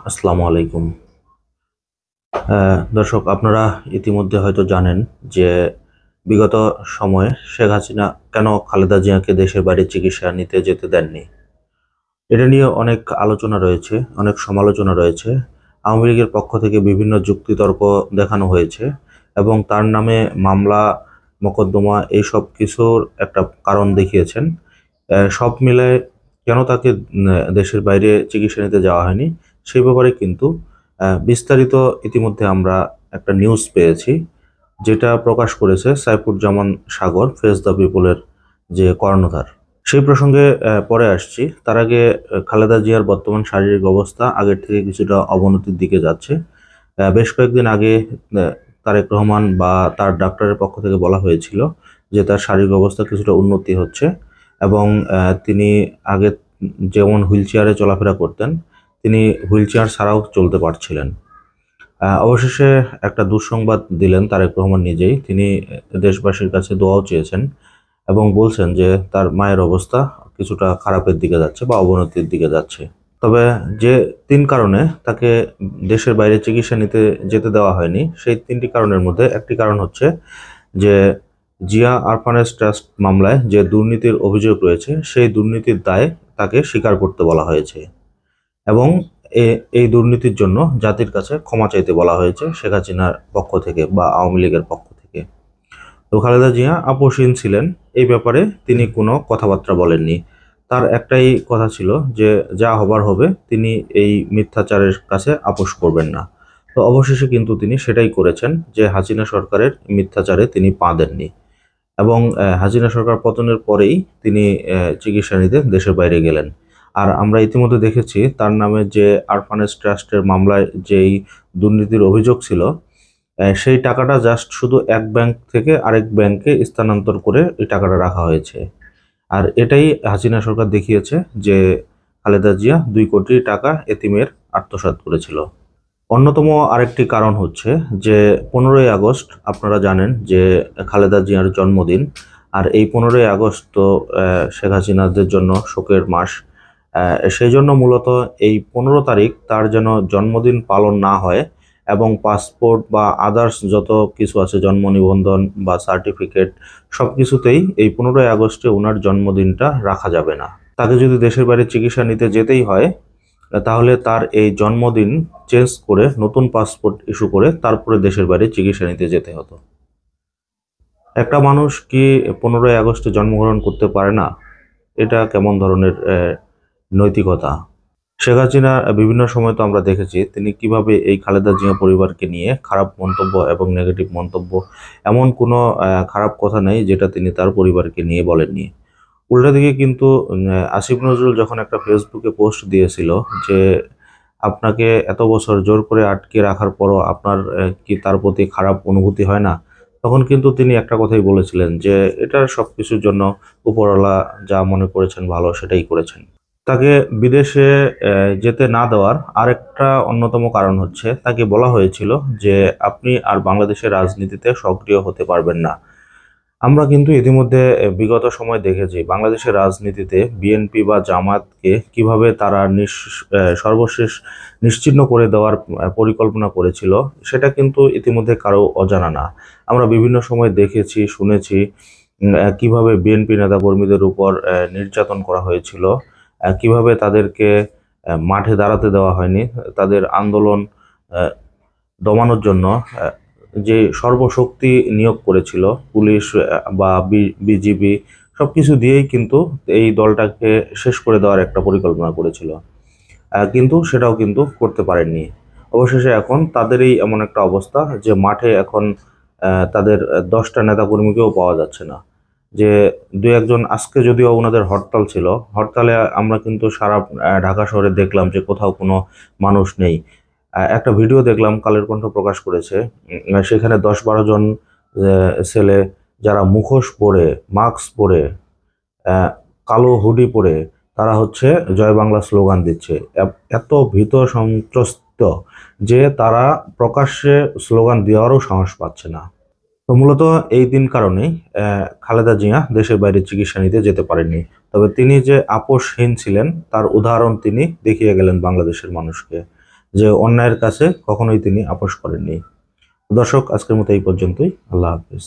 আসসালামু আলাইকুম। দর্শক, আপনারা ইতিমধ্যে হয়তো জানেন যে বিগত সময়ে শেখ হাসিনা কেন খালেদা জিয়াকে দেশের বাইরে চিকিৎসা নিতে যেতে দেননি। এটা নিয়ে অনেক আলোচনা রয়েছে, অনেক সমালোচনা রয়েছে। আওয়ামী লীগের পক্ষ থেকে বিভিন্ন যুক্তিতর্ক দেখানো হয়েছে এবং তার নামে মামলা মোকদ্দমা এইসব কিছুর একটা কারণ দেখিয়েছেন। সব মিলে কেন তাকে দেশের বাইরে চিকিৎসা নিতে যাওয়া হয়নি সেই ব্যাপারে কিন্তু বিস্তারিত ইতিমধ্যে আমরা একটা নিউজ পেয়েছি, যেটা প্রকাশ করেছে সাইফুজ্জামান সাগর, ফেস দ্য পিপলের যে কর্ণধার। সেই প্রসঙ্গে পরে আসছি। তার আগে খালেদা জিয়ার বর্তমান শারীরিক অবস্থা আগের থেকে কিছুটা অবনতির দিকে যাচ্ছে। বেশ কয়েকদিন আগে তারেক রহমান বা তার ডাক্তারের পক্ষ থেকে বলা হয়েছিল যে তার শারীরিক অবস্থা কিছুটা উন্নতি হচ্ছে এবং তিনি আগে যেমন হুইল চেয়ারে চলাফেরা করতেন, তিনি হুইল চেয়ার ছাড়াও চলতে পারছিলেন। অবশেষে একটা দুঃসংবাদ দিলেন তারেক রহমান নিজেই। তিনি দেশবাসীর কাছে দোয়াও চেয়েছেন এবং বলছেন যে তার মায়ের অবস্থা কিছুটা খারাপের দিকে যাচ্ছে বা অবনতির দিকে যাচ্ছে। তবে যে তিন কারণে তাকে দেশের বাইরে চিকিৎসা নিতে যেতে দেওয়া হয়নি, সেই তিনটি কারণের মধ্যে একটি কারণ হচ্ছে যে জিয়া অরফানেজ ট্রাস্ট মামলায় যে দুর্নীতির অভিযোগ রয়েছে, সেই দুর্নীতির দায় তাকে স্বীকার করতে বলা হয়েছে এবং এই দুর্নীতির জন্য জাতির কাছে ক্ষমা চাইতে বলা হয়েছে শেখ হাসিনার পক্ষ থেকে বা আওয়ামী লীগের পক্ষ থেকে। তো খালেদা জিয়া আপোষহীন ছিলেন, এই ব্যাপারে তিনি কোনো কথাবার্তা বলেননি। তার একটাই কথা ছিল যে যা হবার হবে, তিনি এই মিথ্যাচারের কাছে আপোষ করবেন না। তো অবশেষে কিন্তু তিনি সেটাই করেছেন, যে হাসিনা সরকারের মিথ্যাচারে তিনি পা দেননি এবং হাসিনা সরকার পতনের পরেই তিনি চিকিৎসা নিতে দেশের বাইরে গেলেন। আর আমরা ইতিমধ্যে দেখেছি তার নামে যে অরফানেজ ট্রাস্টের মামলায় যেই দুর্নীতির অভিযোগ ছিল, সেই টাকাটা জাস্ট শুধু এক ব্যাংক থেকে আরেক ব্যাংকে স্থানান্তর করে এই টাকাটা রাখা হয়েছে। আর এটাই হাসিনা সরকার দেখিয়েছে যে খালেদা জিয়া 2 কোটি টাকা এতিমের আত্মসাৎ করেছিল। অন্যতম আরেকটি কারণ হচ্ছে যে 15ই আগস্ট আপনারা জানেন যে খালেদা জিয়ার জন্মদিন। আর এই 15ই আগস্ট তো শেখ হাসিনাদের জন্য শোকের মাস। সেই জন্য মূলত এই 15 তারিখ তার যেন জন্মদিন পালন না হয় এবং পাসপোর্ট বা আদার্স যত কিছু আছে, জন্ম নিবন্ধন বা সার্টিফিকেট, সব কিছুতেই এই 15ই আগস্টে ওনার জন্মদিনটা রাখা যাবে না। তাকে যদি দেশের বাইরে চিকিৎসা নিতে যেতেই হয়, তাহলে তার এই জন্মদিন চেঞ্জ করে নতুন পাসপোর্ট ইস্যু করে তারপরে দেশের বাইরে চিকিৎসা নিতে যেতে হতো। একটা মানুষ কি 15ই আগস্টে জন্মগ্রহণ করতে পারে না? এটা কেমন ধরনের নৈতিকতা? শেখ হাসিনা বিভিন্ন সময় তো আমরা দেখেছি তিনি কিভাবে এই খালেদা জিয়া পরিবারকে নিয়ে খারাপ মন্তব্য এবং নেগেটিভ মন্তব্য, এমন কোনো খারাপ কথা নেই যেটা তিনি তার পরিবারকে নিয়ে বলেননি। উল্টা দিকে কিন্তু আসিফ নজরুল যখন একটা ফেসবুকে পোস্ট দিয়েছিল যে আপনাকে এত বছর জোর করে আটকে রাখার পরও আপনার কি তার প্রতি খারাপ অনুভূতি হয় না, তখন কিন্তু তিনি একটা কথাই বলেছিলেন যে এটা সবকিছুর জন্য উপরওয়ালা যা মনে করেছেন ভালো সেটাই করেছেন। তাকে বিদেশে যেতে না দেওয়ার আরেকটা অন্যতম কারণ হচ্ছে তাকে বলা হয়েছিল যে আপনি আর বাংলাদেশের রাজনীতিতে সক্রিয় হতে পারবেন না। আমরা কিন্তু ইতিমধ্যে বিগত সময় দেখেছি বাংলাদেশের রাজনীতিতে বিএনপি বা জামাতকে কিভাবে তারা সর্বশেষ নিশ্চিহ্ন করে দেওয়ার পরিকল্পনা করেছিল, সেটা কিন্তু ইতিমধ্যে কারো অজানা না। আমরা বিভিন্ন সময় দেখেছি, শুনেছি কিভাবে বিএনপি নেতাকর্মীদের উপর নির্যাতন করা হয়েছিল, কিভাবে তাদেরকে মাঠে দাঁড়াতে দেওয়া হয়নি, তাদের আন্দোলন দমানোর জন্য যে সর্বশক্তি নিয়োগ করেছিল পুলিশ বা বিজিবি, সবকিছু দিয়েই কিন্তু এই দলটাকে শেষ করে দেওয়ার একটা পরিকল্পনা করেছিল, কিন্তু সেটাও কিন্তু করতে পারেননি। অবশেষে এখন তাদেরই এমন একটা অবস্থা যে মাঠে এখন তাদের 10টা নেতাকর্মীকেও পাওয়া যাচ্ছে না। যে দু একজন, আজকে যদিও ওনাদের হরতাল ছিল, হরতালে আমরা কিন্তু সারা ঢাকা শহরে দেখলাম যে কোথাও কোনো মানুষ নেই। একটা ভিডিও দেখলাম, কালের কণ্ঠ প্রকাশ করেছে, সেখানে 10-12 জন ছেলে যারা মুখোশ পরে, মাস্ক পরে, কালো হুডি পরে, তারা হচ্ছে জয় বাংলা স্লোগান দিচ্ছে। এত ভীত সন্ত্রস্ত যে তারা প্রকাশ্যে স্লোগান দেওয়ারও সাহস পাচ্ছে না। তো মূলত এই 3 কারণেই খালেদা জিয়া দেশের বাইরে চিকিৎসা নিতে যেতে পারেননি। তবে তিনি যে আপোষহীন ছিলেন তার উদাহরণ তিনি দেখিয়ে গেলেন বাংলাদেশের মানুষকে। যে অন্যায়ের কাছে কখনোই তিনি আপোস করেননি। দর্শক, আজকের মতো এই পর্যন্তই। আল্লাহ হাফেজ।